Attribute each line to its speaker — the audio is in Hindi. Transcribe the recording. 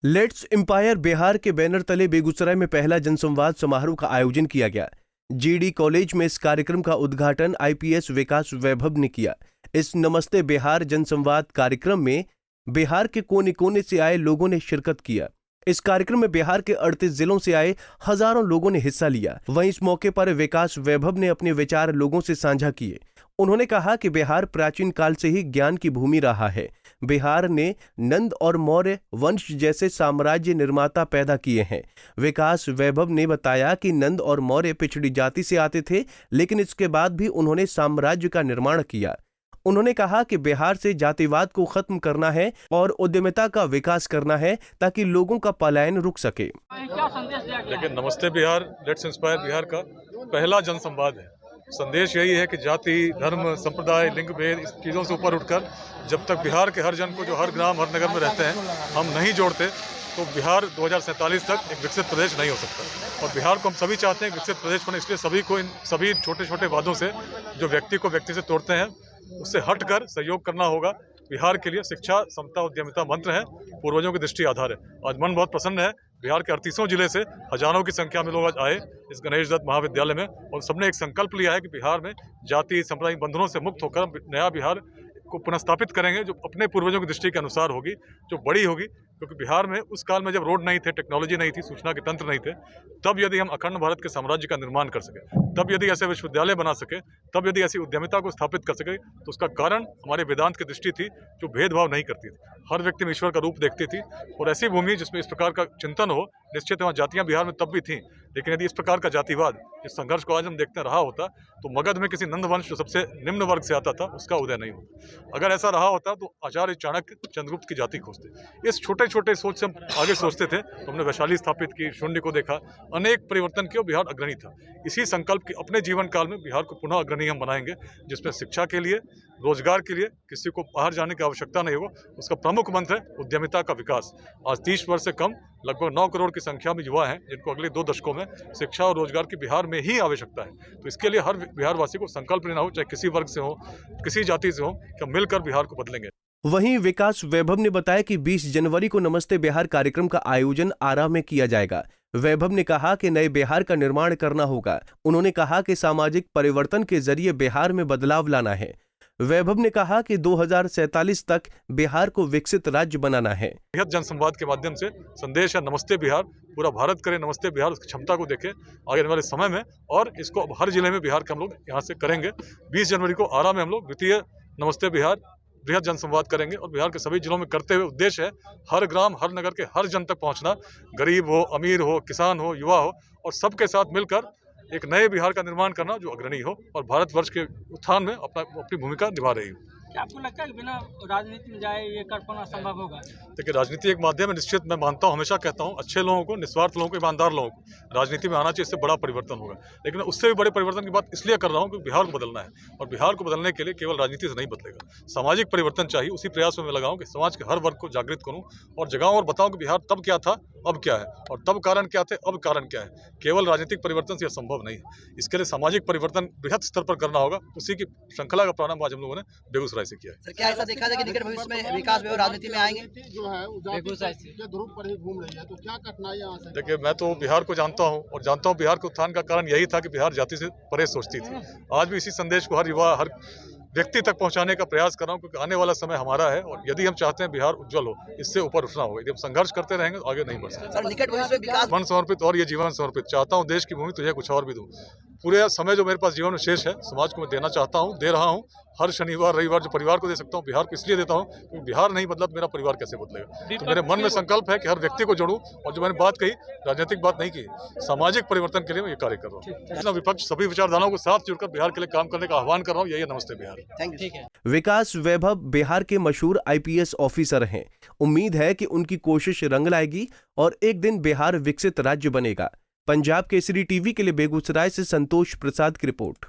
Speaker 1: लेट्स एम्पायर बिहार के बैनर तले बेगूसराय में पहला जनसंवाद समारोह का आयोजन किया गया। जीडी कॉलेज में इस कार्यक्रम का उद्घाटन आईपीएस विकास वैभव ने किया। इस नमस्ते बिहार जनसंवाद कार्यक्रम में बिहार के कोने कोने से आए लोगों ने शिरकत किया। इस कार्यक्रम में बिहार के 38 जिलों से आए हजारों लोगों ने हिस्सा लिया। वहीं इस मौके पर विकास वैभव ने अपने विचार लोगों से साझा किए। उन्होंने कहा कि बिहार प्राचीन काल से ही ज्ञान की भूमि रहा है। बिहार ने नंद और मौर्य वंश जैसे साम्राज्य निर्माता पैदा किए हैं। विकास वैभव ने बताया कि नंद और मौर्य पिछड़ी जाति से आते थे, लेकिन इसके बाद भी उन्होंने साम्राज्य का निर्माण किया। उन्होंने कहा कि बिहार से जातिवाद को खत्म करना है और उद्यमिता का विकास करना है ताकि लोगों का पलायन रुक सके।
Speaker 2: लेकिन नमस्ते बिहार, लेट्स इंस्पायर बिहार का पहला जनसंवाद है। संदेश यही है कि जाति, धर्म, संप्रदाय, लिंग भेद इस चीज़ों से ऊपर उठकर जब तक बिहार के हर जन को जो हर ग्राम हर नगर में रहते हैं हम नहीं जोड़ते तो बिहार 2047 तक एक विकसित प्रदेश नहीं हो सकता। और बिहार को हम सभी चाहते हैं विकसित प्रदेश बने, इसलिए सभी को इन सभी छोटे छोटे वादों से जो व्यक्ति को व्यक्ति से तोड़ते हैं उससे हटकर सहयोग करना होगा। बिहार के लिए शिक्षा, समता, उद्यमिता मंत्र है, पूर्वजों की दृष्टि आधार है। आज मन बहुत प्रसन्न है। बिहार के 38 जिले से हजारों की संख्या में लोग आज आए इस गणेश दत्त महाविद्यालय में और सबने एक संकल्प लिया है कि बिहार में जाति सांप्रदायिक बंधनों से मुक्त होकर नया बिहार को पुनर्स्थापित करेंगे, जो अपने पूर्वजों की दृष्टि के अनुसार होगी, जो बड़ी होगी। क्योंकि बिहार में उस काल में जब रोड नहीं थे, टेक्नोलॉजी नहीं थी, सूचना के तंत्र नहीं थे, तब यदि हम अखंड भारत के साम्राज्य का निर्माण कर सके, तब यदि ऐसे विश्वविद्यालय बना सके, तब यदि ऐसी उद्यमिता को स्थापित कर सके, तो उसका कारण हमारे वेदांत की दृष्टि थी जो भेदभाव नहीं करती थी, हर व्यक्ति में ईश्वर का रूप देखती थी। और ऐसी भूमि जिसमें इस प्रकार का चिंतन हो, निश्चित वहाँ जातियाँ बिहार में तब भी थीं, लेकिन यदि इस प्रकार का जातिवाद, इस संघर्ष को आज हम देखते रहा होता तो मगध में किसी नंद वंश जो सबसे निम्न वर्ग से आता था उसका उदय नहीं होता। अगर ऐसा रहा होता तो आचार्य चाणक्य चंद्रगुप्त की जाति खोजते। इस छोटे छोटे सोच से हम आगे सोचते थे तो हमने वैशाली स्थापित की, शून्य को देखा, अनेक परिवर्तन किए, बिहार अग्रणी था। इसी संकल्प के अपने जीवन काल में बिहार को पुनः अग्रणी हम बनाएंगे, जिसमें शिक्षा के लिए, रोजगार के लिए किसी को बाहर जाने की आवश्यकता नहीं होगा। उसका प्रमुख मंत्र है उद्यमिता का विकास। आज 30 वर्ष से कम लगभग 9 करोड़ की संख्या में युवा हैं जिनको अगले 2 दशकों में शिक्षा और रोजगार की बिहार में ही आवश्यकता है। तो इसके लिए हर बिहारवासी को संकल्प लेना हो, चाहे किसी वर्ग से हो, किसी जाति से हो, कि हम मिलकर बिहार को बदलेंगे।
Speaker 1: वहीं विकास वैभव ने बताया कि 20 जनवरी को नमस्ते बिहार कार्यक्रम का आयोजन आरा में किया जाएगा। वैभव ने कहा कि नए बिहार का निर्माण करना होगा। उन्होंने कहा कि सामाजिक परिवर्तन के जरिए बिहार में बदलाव लाना है। वैभव ने कहा कि 2047 तक बिहार को विकसित राज्य बनाना है।
Speaker 2: बृहद जनसंवाद के माध्यम से संदेश है नमस्ते बिहार, पूरा भारत करे नमस्ते बिहार, उसकी क्षमता को देखे आगे वाले समय में, और इसको अब हर जिले में बिहार के हम लोग यहाँ से करेंगे। 20 जनवरी को आरा में हम लोग द्वितीय नमस्ते बिहार बृहद जनसंवाद करेंगे और बिहार के सभी जिलों में करते हुए उद्देश्य है हर ग्राम हर नगर के हर जन तक पहुँचना, गरीब हो, अमीर हो, किसान हो, युवा हो, और सबके साथ मिलकर एक नए बिहार का निर्माण करना जो अग्रणी हो और भारतवर्ष के उत्थान में अपनी भूमिका निभा रही हो।
Speaker 3: क्या आपको लगता है कि बिना राजनीति में जाए ये कर पाना संभव होगा?
Speaker 2: देखिए, राजनीति एक माध्यम है, निश्चित मैं मानता हूँ, हमेशा कहता हूँ, अच्छे लोगों को, निस्वार्थ लोगों को, ईमानदार लोगों को राजनीति में आना चाहिए, इससे बड़ा परिवर्तन होगा। लेकिन उससे भी बड़े परिवर्तन की बात इसलिए कर रहा हूँ क्योंकि बिहार को बदलना है और बिहार को बदलने के लिए केवल राजनीति से नहीं बदलेगा, सामाजिक परिवर्तन चाहिए। उसी प्रयास में मैं लगाऊँ कि समाज के हर वर्ग को जागृत करूँ और जगाऊँ और बताऊँ कि बिहार तब क्या था, अब क्या है, और तब कारण क्या थे, अब कारण क्या है। केवल राजनीतिक परिवर्तन से यह संभव नहीं है। इसके लिए सामाजिक परिवर्तन बृहद स्तर पर करना होगा। उसी की श्रृंखला का प्रारंभ आज हम लोगों ने बेगूसराय से किया है।
Speaker 4: क्या ऐसा देखा जाए कि निकट भविष्य में विकास में राजनीति में आएंगे?
Speaker 5: जो है बेगूसराय से ध्रुव पर ही घूम रही है, तो क्या कठिनाई यहाँ से?
Speaker 2: देखिए, मैं तो बिहार को जानता हूँ और जानता हूँ बिहार के उत्थान का कारण यही था कि बिहार जाति से परे सोचती थी। आज भी इसी संदेश को हर युवा, हर व्यक्ति तक पहुंचाने का प्रयास कर रहा हूं क्योंकि आने वाला समय हमारा है और यदि हम चाहते हैं बिहार उज्जवल हो, इससे ऊपर उठना होगा। यदि हम संघर्ष करते रहेंगे तो आगे नहीं बढ़ सकते।
Speaker 4: निकट भविष्य में विकास
Speaker 2: मन समर्पित और ये जीवन समर्पित चाहता हूं, देश की भूमि तुझे कुछ और भी दूं। पूरे समय जो मेरे पास जीवन में शेष है समाज को मैं देना चाहता हूं, दे रहा हूं। हर शनिवार रविवार जो परिवार को दे सकता हूं, बिहार को इसलिए देता हूं क्योंकि बिहार नहीं बदला तो मेरा परिवार कैसे बदलेगा। तो मेरे मन में संकल्प है कि हर व्यक्ति को जोड़ूं और जो मैंने बात कही, राजनीतिक बात नहीं की, सामाजिक परिवर्तन के लिए मैं ये कार्य कर रहा हूँ। विपक्ष सभी विचारधाराओं को साथ जुड़कर बिहार के लिए काम करने का आह्वान कर रहा हूँ। यही नमस्ते बिहार।
Speaker 4: ठीक है।
Speaker 1: विकास वैभव बिहार के मशहूर आईपीएस ऑफिसर हैं। उम्मीद है कि उनकी कोशिश रंग लाएगी और एक दिन बिहार विकसित राज्य बनेगा। पंजाब केसरी टीवी के लिए बेगूसराय से संतोष प्रसाद की रिपोर्ट।